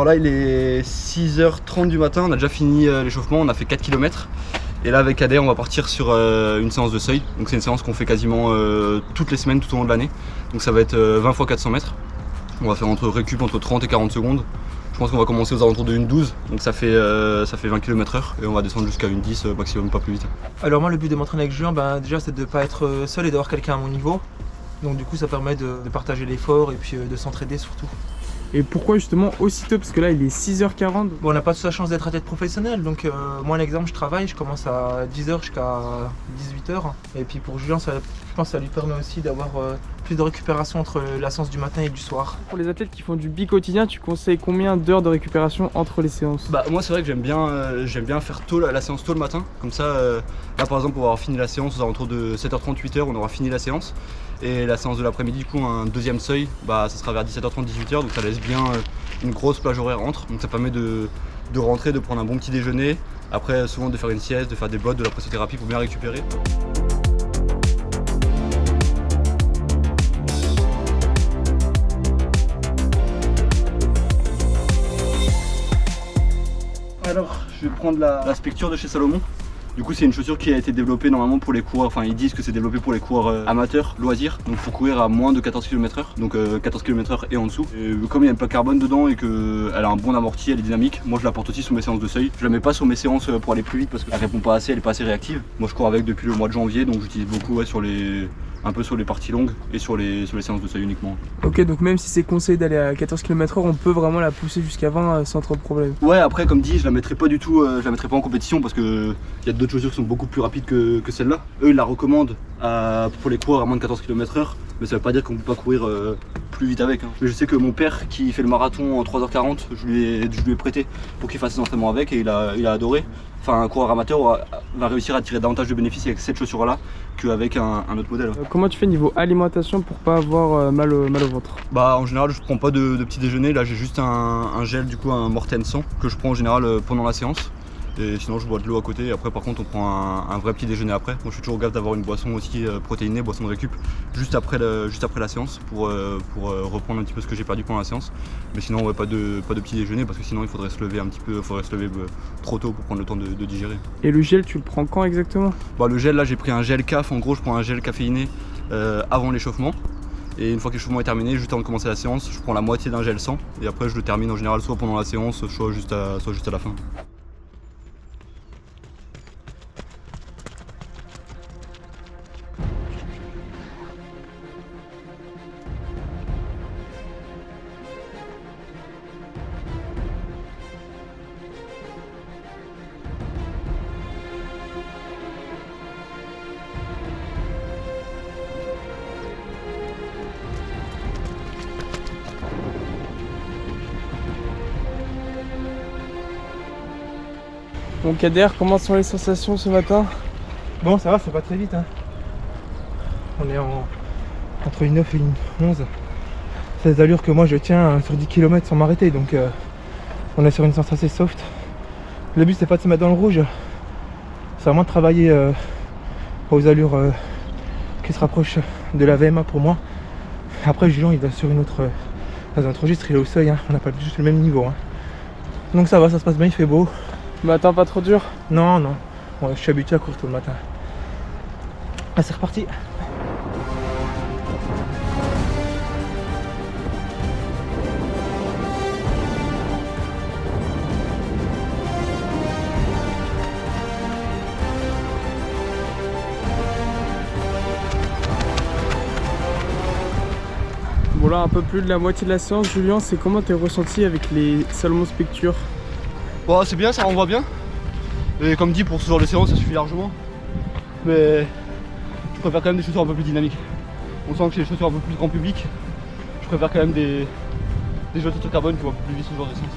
Alors là il est 6h30 du matin, on a déjà fini l'échauffement, on a fait 4 km. Et là avec Kader on va partir sur une séance de seuil. Donc c'est une séance qu'on fait quasiment toutes les semaines tout au long de l'année. Donc ça va être 20 x 400 mètres. On va faire entre récup entre 30 et 40 secondes. Je pense qu'on va commencer aux alentours de 1,12, donc ça fait 20 km/h et on va descendre jusqu'à 1,10 maximum, pas plus vite. Alors moi le but de m'entraîner avec Julien, déjà c'est de ne pas être seul et d'avoir quelqu'un à mon niveau. Donc du coup ça permet de partager l'effort et puis de s'entraider surtout. Et pourquoi justement aussitôt? Parce que là il est 6h40. Bon, on n'a pas tous la chance d'être athlète professionnel, donc moi un exemple, je travaille, je commence à 10h jusqu'à 18h. Et puis pour Julien, je pense que ça lui permet aussi d'avoir plus de récupération entre la séance du matin et du soir. Pour les athlètes qui font du bi-quotidien, tu conseilles combien d'heures de récupération entre les séances? Bah moi c'est vrai que j'aime bien faire tôt la séance tôt le matin. Comme ça, là par exemple on va avoir fini la séance aux alentours de 7h30, 8h, on aura fini la séance. Et la séance de l'après-midi, du coup un deuxième seuil, ça sera vers 17h30, 18h, donc ça laisse bien une grosse plage horaire entre. Donc ça permet de rentrer, de prendre un bon petit déjeuner. Après souvent de faire une sieste, de faire des bottes, de la pressothérapie pour bien récupérer. Alors, je vais prendre la Specture de chez Salomon. Du coup, c'est une chaussure qui a été développée normalement pour les coureurs, enfin ils disent que c'est développé pour les coureurs amateurs, loisirs, donc faut courir à moins de 14 km/h, donc 14 km/h et en dessous. Et comme il y a une plaque carbone dedans et qu'elle a un bon amorti, elle est dynamique, moi je la porte aussi sur mes séances de seuil. Je la mets pas sur mes séances pour aller plus vite parce qu'elle répond pas assez, elle est pas assez réactive. Moi je cours avec depuis le mois de janvier, donc j'utilise beaucoup un peu sur les parties longues et sur les séances de seuil uniquement. Ok, donc même si c'est conseillé d'aller à 14 km/h, on peut vraiment la pousser jusqu'à 20 sans trop de problème. Ouais, après comme dit, je la mettrai pas du tout, je la mettrai pas en compétition parce que il y a d'autres chaussures qui sont beaucoup plus rapides que celle-là. Eux ils la recommandent pour les coureurs à moins de 14 km/h, mais ça veut pas dire qu'on peut pas courir plus vite avec. Mais je sais que mon père qui fait le marathon en 3h40, je lui ai prêté pour qu'il fasse ses entraînements avec et il a adoré. Enfin, un coureur amateur va réussir à tirer davantage de bénéfices avec cette chaussure-là qu'avec un autre modèle. Comment tu fais niveau alimentation pour pas avoir mal au ventre? En général, je prends pas de petit déjeuner. Là, j'ai juste un gel, du coup, un Morten 100 que je prends en général pendant la séance. Et sinon, je bois de l'eau à côté. Et après, par contre, on prend un vrai petit déjeuner après. Moi, je suis toujours gaffe d'avoir une boisson aussi protéinée, boisson de récup, juste après la séance pour reprendre un petit peu ce que j'ai perdu pendant la séance. Mais sinon, ouais, pas de petit déjeuner parce que sinon, il faudrait se lever un petit peu, trop tôt pour prendre le temps de digérer. Et le gel, tu le prends quand exactement? Le gel, là, j'ai pris un gel CAF. En gros, je prends un gel caféiné avant l'échauffement. Et une fois que l'échauffement est terminé, juste avant de commencer la séance, je prends la moitié d'un gel 100 et après je le termine en général soit pendant la séance, soit juste à la fin. Bon Kader, comment sont les sensations ce matin? Bon ça va, c'est pas très vite. On est entre une 9 et une 11. C'est des allures que moi je tiens sur 10 km sans m'arrêter, donc on est sur une séance assez soft. Le but c'est pas de se mettre dans le rouge, c'est vraiment de travailler aux allures qui se rapprochent de la VMA pour moi. Après Julien il va sur dans un autre registre, il est au seuil, on n'a pas juste le même niveau. Donc ça va, ça se passe bien, il fait beau. Matin pas trop dur? Non, je suis habitué à courir tôt le matin. Ah, c'est reparti. Bon là, un peu plus de la moitié de la séance, Julien, c'est comment tes ressentis avec les Salomon Specture? C'est bien, ça renvoie bien. Et comme dit, pour ce genre de séance, ça suffit largement. Mais je préfère quand même des chaussures un peu plus dynamiques. On sent que c'est des chaussures un peu plus grand public. Je préfère quand même des chaussures de carbone qui vont un peu plus vite ce genre de séance.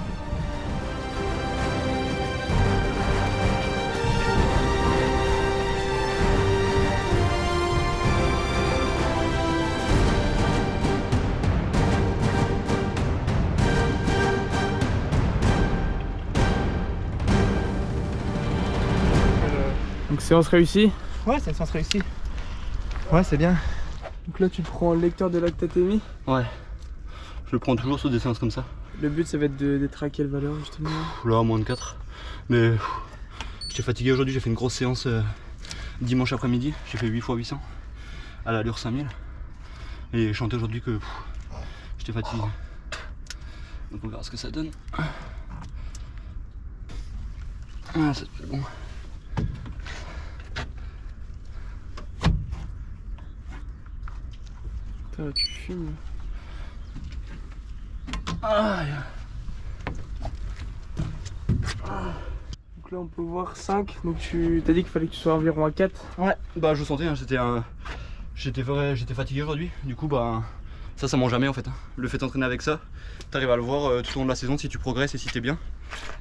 Donc séance réussie? Ouais, c'est une séance réussie. Ouais, c'est bien. Donc là tu prends le lecteur de lactatémie? Ouais, je le prends toujours sur des séances comme ça. Le but ça va être d'être à quelle valeur justement? Là, moins de 4. Mais j'étais fatigué aujourd'hui, j'ai fait une grosse séance dimanche après-midi. J'ai fait 8 x 800 à l'allure 5000. Et j'ai chanté aujourd'hui que j'étais fatigué. Donc on verra ce que ça donne. Ah, c'est bon. Putain, tu fumes. Aïe. Donc là on peut voir 5, donc tu t'as dit qu'il fallait que tu sois environ à 4. Ouais, bah je sentais, hein, j'étais fatigué aujourd'hui. Du coup, bah ça mange jamais en fait. Hein. Le fait d'entraîner avec ça, t'arrives à le voir tout au long de la saison si tu progresses et si t'es bien.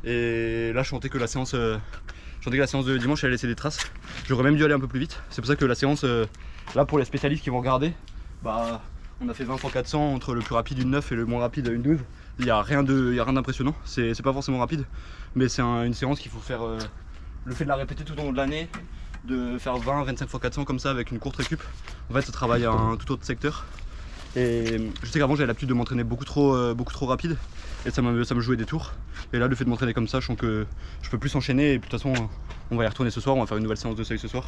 Et là, je sentais que la séance de dimanche elle laissait des traces. J'aurais même dû aller un peu plus vite. C'est pour ça que la séance, là pour les spécialistes qui vont regarder, bah on a fait 20 x 400 entre le plus rapide une 9 et le moins rapide une 12. Il n'y a rien d'impressionnant, c'est pas forcément rapide, mais c'est une séance qu'il faut faire, le fait de la répéter tout au long de l'année, de faire 20-25 x 400 comme ça avec une courte récup. En fait, ça travaille à un tout autre secteur. Et je sais qu'avant j'avais l'habitude de m'entraîner beaucoup trop rapide et ça me jouait des tours. Et là, le fait de m'entraîner comme ça, je sens que je peux plus enchaîner et puis de toute façon on va y retourner ce soir, on va faire une nouvelle séance de seuil ce soir.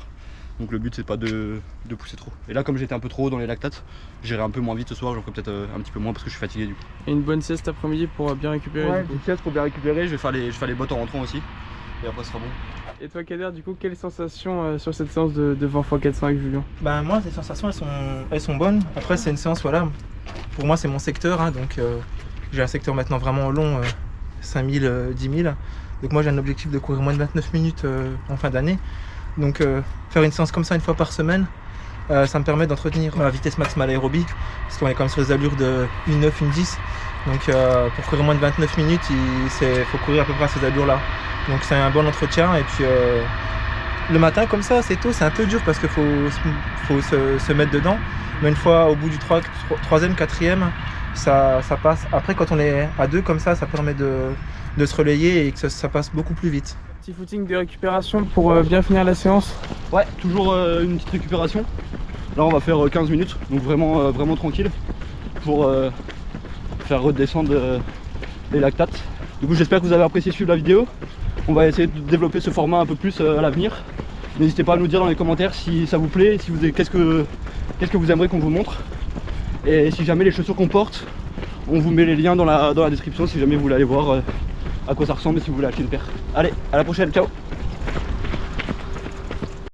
Donc le but c'est pas de pousser trop. Et là, comme j'étais un peu trop haut dans les lactates, j'irai un peu moins vite ce soir, j'en ferai peut-être un petit peu moins parce que je suis fatigué du coup. Et une bonne sieste après-midi pour bien récupérer. Ouais, une sieste pour bien récupérer, je vais faire les bottes en rentrant aussi. Et après ce sera bon. Et toi Kader, du coup, quelles sensations sur cette séance de 20 x 400 avec Julien? Bah moi les sensations elles sont bonnes. Après c'est une séance, voilà, pour moi c'est mon secteur, hein, donc j'ai un secteur maintenant vraiment long, 5000, 10 000. Donc moi j'ai un objectif de courir moins de 29 minutes en fin d'année. Donc faire une séance comme ça une fois par semaine, ça me permet d'entretenir ma vitesse maximale aérobie, parce qu'on est quand même sur des allures de 1,9, 1,10. Donc pour courir moins de 29 minutes, il faut courir à peu près à ces allures là. Donc c'est un bon entretien. Et puis le matin comme ça, c'est tôt, c'est un peu dur parce qu'il faut se mettre dedans. Mais une fois au bout du 3e, 4e, ça passe. Après quand on est à 2 comme ça permet de se relayer et que ça passe beaucoup plus vite. Petit footing de récupération pour bien finir la séance. Ouais, toujours une petite récupération. Là on va faire 15 minutes, donc vraiment tranquille pour faire redescendre les lactates. Du coup j'espère que vous avez apprécié suivre la vidéo. On va essayer de développer ce format un peu plus à l'avenir. N'hésitez pas à nous dire dans les commentaires si ça vous plaît, si qu'est-ce que vous aimeriez qu'on vous montre. Et si jamais les chaussures qu'on porte, on vous met les liens dans la description si jamais vous voulez aller voir à quoi ça ressemble et si vous voulez acheter une paire. Allez, à la prochaine, ciao.